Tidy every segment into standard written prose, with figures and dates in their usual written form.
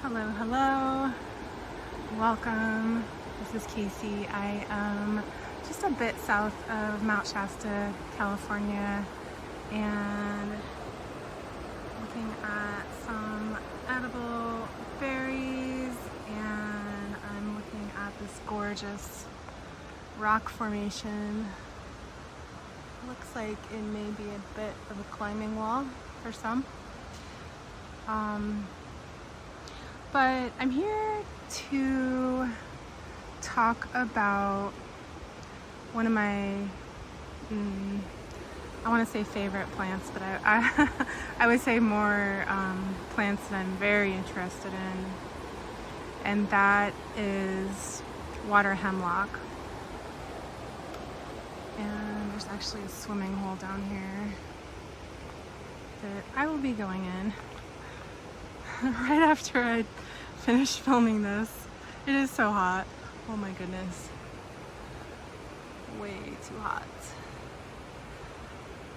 Hello, hello. Welcome. This is Casey. I am just a bit south of Mount Shasta, California, and looking at some edible berries, and I'm looking at this gorgeous rock formation. Looks like it may be a bit of a climbing wall for some. But I'm here to talk about one of my, I want to say favorite plants, but I would say more plants that I'm very interested in, and that is water hemlock. And there's actually a swimming hole down here that I will be going in right after I finish filming this. It is so hot. Oh my goodness. Way too hot.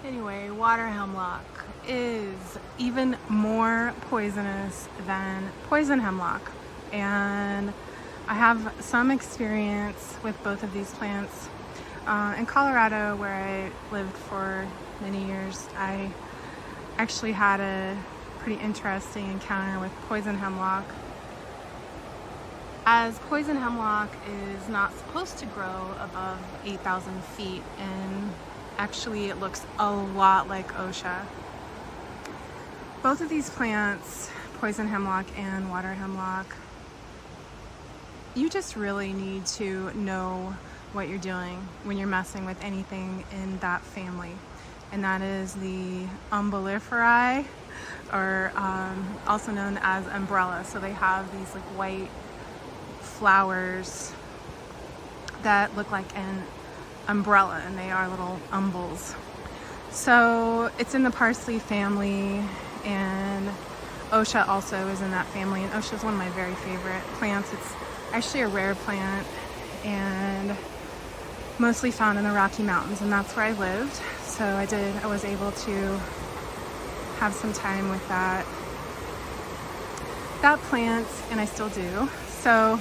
Anyway, water hemlock is even more poisonous than poison hemlock. And I have some experience with both of these plants. In Colorado, where I lived for many years, I actually had a pretty interesting encounter with poison hemlock. As poison hemlock is not supposed to grow above 8,000 feet, and actually it looks a lot like OSHA. Both of these plants, poison hemlock and water hemlock, you just really need to know what you're doing when you're messing with anything in that family. And that is the Umbelliferae, or also known as umbrella. So they have these like white flowers that look like an umbrella, and they are little umbels. So it's in the Parsley family, and OSHA also is in that family. And OSHA is one of my very favorite plants. It's actually a rare plant and mostly found in the Rocky Mountains, and that's where I lived. So I was able to have some time with that plant, and I still do. So,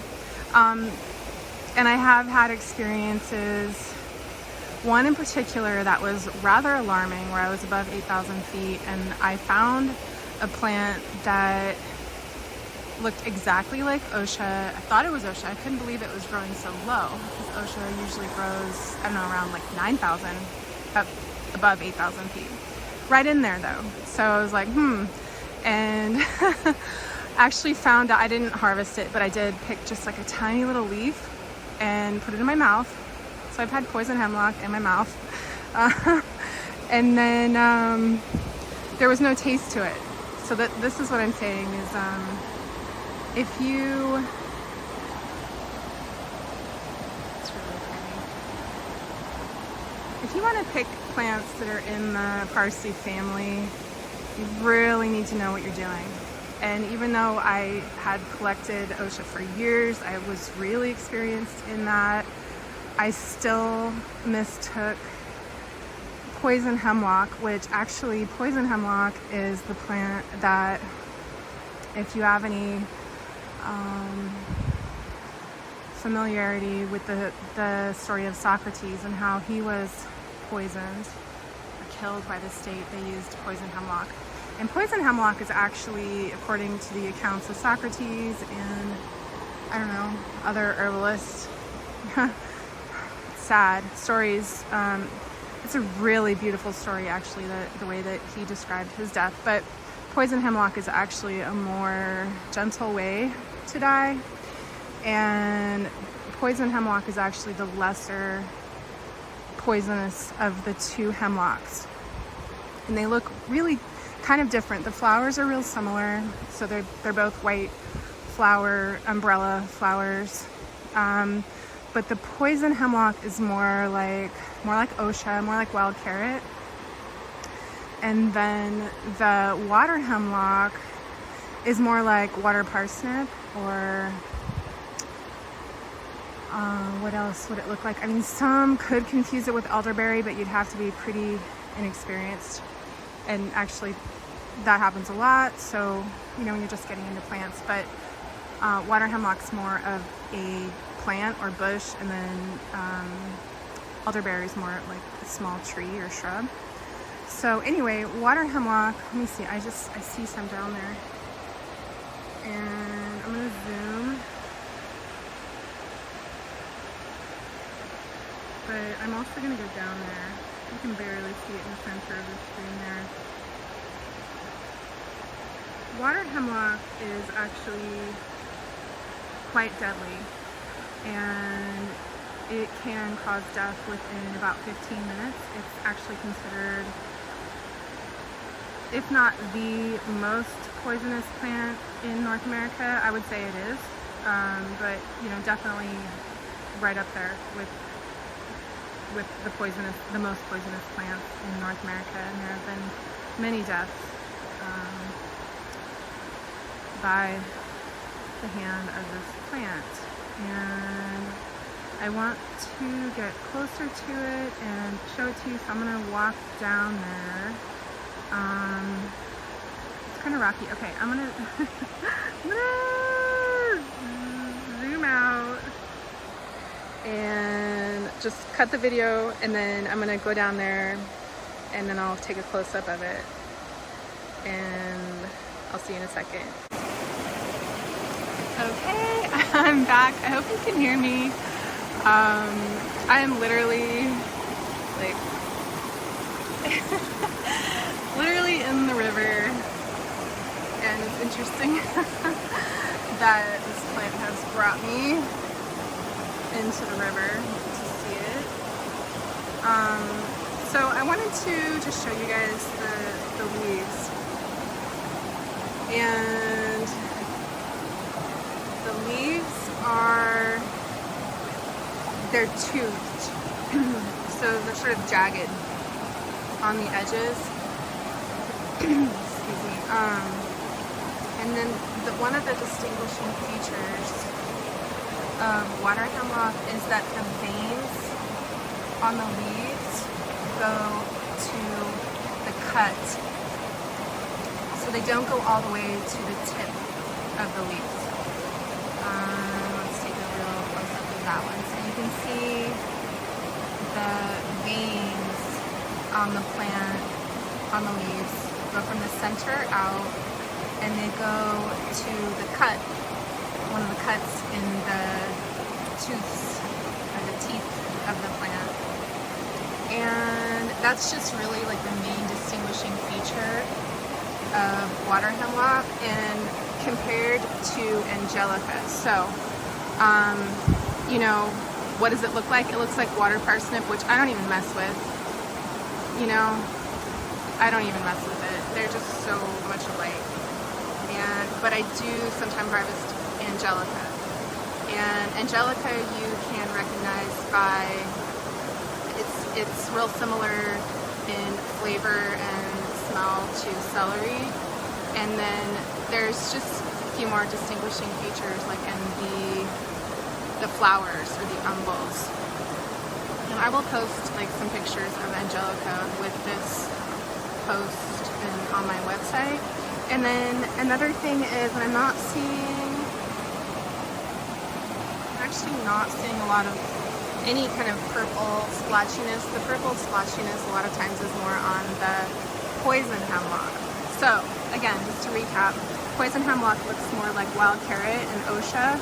and I have had experiences, one in particular that was rather alarming, where I was above 8,000 feet, and I found a plant that looked exactly like OSHA. I thought it was OSHA. I couldn't believe it was growing so low, because OSHA usually grows, I don't know, around like 9,000, up above 8,000 feet. Right in there though. So I was like, and actually found out, I didn't harvest it, but I did pick just like a tiny little leaf and put it in my mouth. So I've had poison hemlock in my mouth. And then there was no taste to it. So this is what I'm saying is, if you, it's really pretty. If you want to pick plants that are in the Parsley family, you really need to know what you're doing. And even though I had collected OSHA for years, I was really experienced in that, I still mistook poison hemlock, which actually poison hemlock is the plant that, if you have any familiarity with the story of Socrates and how he was poisoned or killed by the state, they used poison hemlock. And poison hemlock is actually, according to the accounts of Socrates and, I don't know, other herbalists, sad stories. It's a really beautiful story, actually, the way that he described his death. But poison hemlock is actually a more gentle way to die. And poison hemlock is actually the lesser poisonous of the two hemlocks. And they look really kind of different. The flowers are real similar. So they're both white flower, umbrella flowers. But the poison hemlock is more like OSHA, more like wild carrot. And then the water hemlock is more like water parsnip, or what else would it look like? I mean, some could confuse it with elderberry, but you'd have to be pretty inexperienced. And actually, that happens a lot. So, you know, when you're just getting into plants, but water hemlock's more of a plant or bush, and then elderberry's more like a small tree or shrub. So anyway, water hemlock, let me see, I see some down there, and I'm gonna zoom, but I'm also gonna go down there. You can barely see it in the center of the screen there. Water hemlock is actually quite deadly, and it can cause death within about 15 minutes. It's actually considered, if not the most poisonous plant in North America. I would say it is, but you know, definitely right up there with the most poisonous plants in North America. And there have been many deaths by the hand of this plant, and I want to get closer to it and show it to you, so I'm gonna walk down there. It's kind of rocky. Okay, I'm gonna zoom out and just cut the video, and then I'm gonna go down there and then I'll take a close-up of it, and I'll see you in a second. Okay, I'm back. I hope you can hear me. I am literally like literally in the river, and it's interesting that this plant has brought me into the river to see it. So I wanted to just show you guys the leaves, and the leaves are, they're toothed, so they're sort of jagged on the edges. Excuse me. And then one of the distinguishing features of water hemlock is that the veins on the leaves go to the cut, so they don't go all the way to the tip of the leaves. Let's take a real close up of that one. So you can see the veins on the plant, on the leaves, go from the center out, and they go to the cut, one of the cuts in the tooths or the teeth of the plant. And that's just really like the main distinguishing feature of water hemlock, and compared to Angelica. So, you know, what does it look like? It looks like water parsnip, which I don't even mess with. You know, I don't even mess with it. They're just so much alike. But I do sometimes harvest Angelica. And Angelica you can recognize by, it's real similar in flavor and smell to celery. And then there's just a few more distinguishing features, like in the flowers or the umbels. And I will post like some pictures of Angelica with this post on my website. And then another thing is, I'm actually not seeing a lot of any kind of purple splotchiness. The purple splotchiness a lot of times is more on the poison hemlock. So again, just to recap, poison hemlock looks more like wild carrot and osha.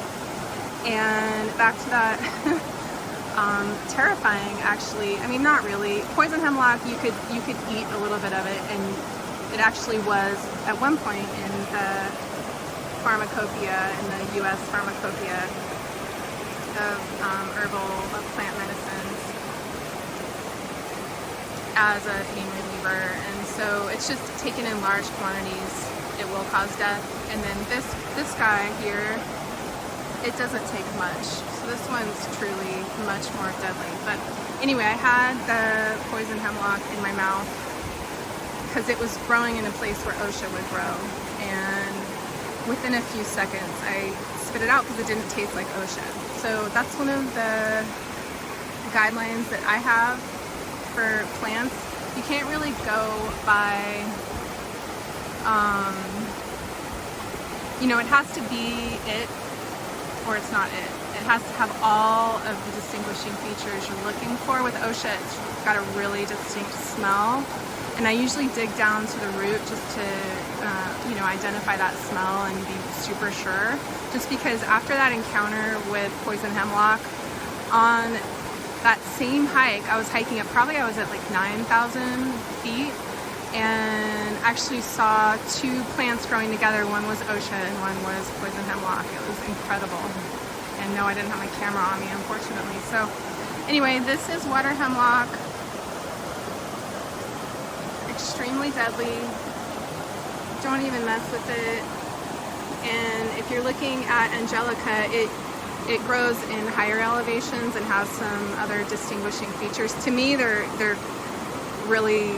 And back to that terrifying, actually, I mean, not really. Poison hemlock, you could eat a little bit of it, and it actually was at one point in the pharmacopoeia, in the US pharmacopoeia of herbal, of plant medicines, as a pain reliever. And so it's just taken in large quantities, it will cause death. And then this guy here, it doesn't take much. So this one's truly much more deadly. But anyway, I had the poison hemlock in my mouth because it was growing in a place where osha would grow. And within a few seconds, I spit it out because it didn't taste like osha. So that's one of the guidelines that I have for plants. You can't really go by You know, it has to be it or it's not it. It has to have all of the distinguishing features you're looking for. With Osha, it's got a really distinct smell. And I usually dig down to the root just to, you know, identify that smell and be super sure. Just because after that encounter with poison hemlock, on that same hike, I was hiking up, probably I was at like 9,000 feet, and actually saw two plants growing together. One was Osha and one was poison hemlock. It was incredible. And no, I didn't have my camera on me, unfortunately. So anyway, this is water hemlock. Extremely deadly. Don't even mess with it. And if you're looking at Angelica, it grows in higher elevations and has some other distinguishing features. To me, they're really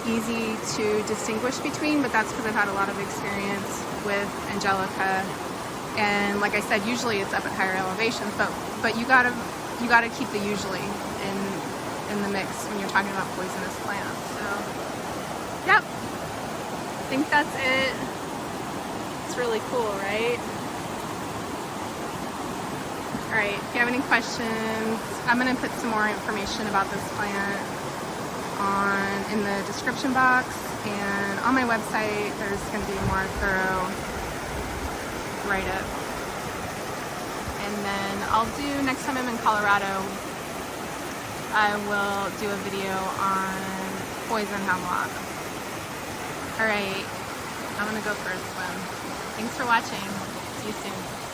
easy to distinguish between, but that's because I've had a lot of experience with Angelica. And like I said, usually it's up at higher elevations, but you gotta keep the usually in the mix when you're talking about poisonous plants. So, yep, I think that's it. It's really cool, right? All right, if you have any questions, I'm gonna put some more information about this plant in the description box, and on my website there's gonna be a more thorough write-up. And then I'll do, next time I'm in Colorado, I will do a video on poison hemlock. All right, I'm gonna go for a swim. Thanks for watching. See you soon.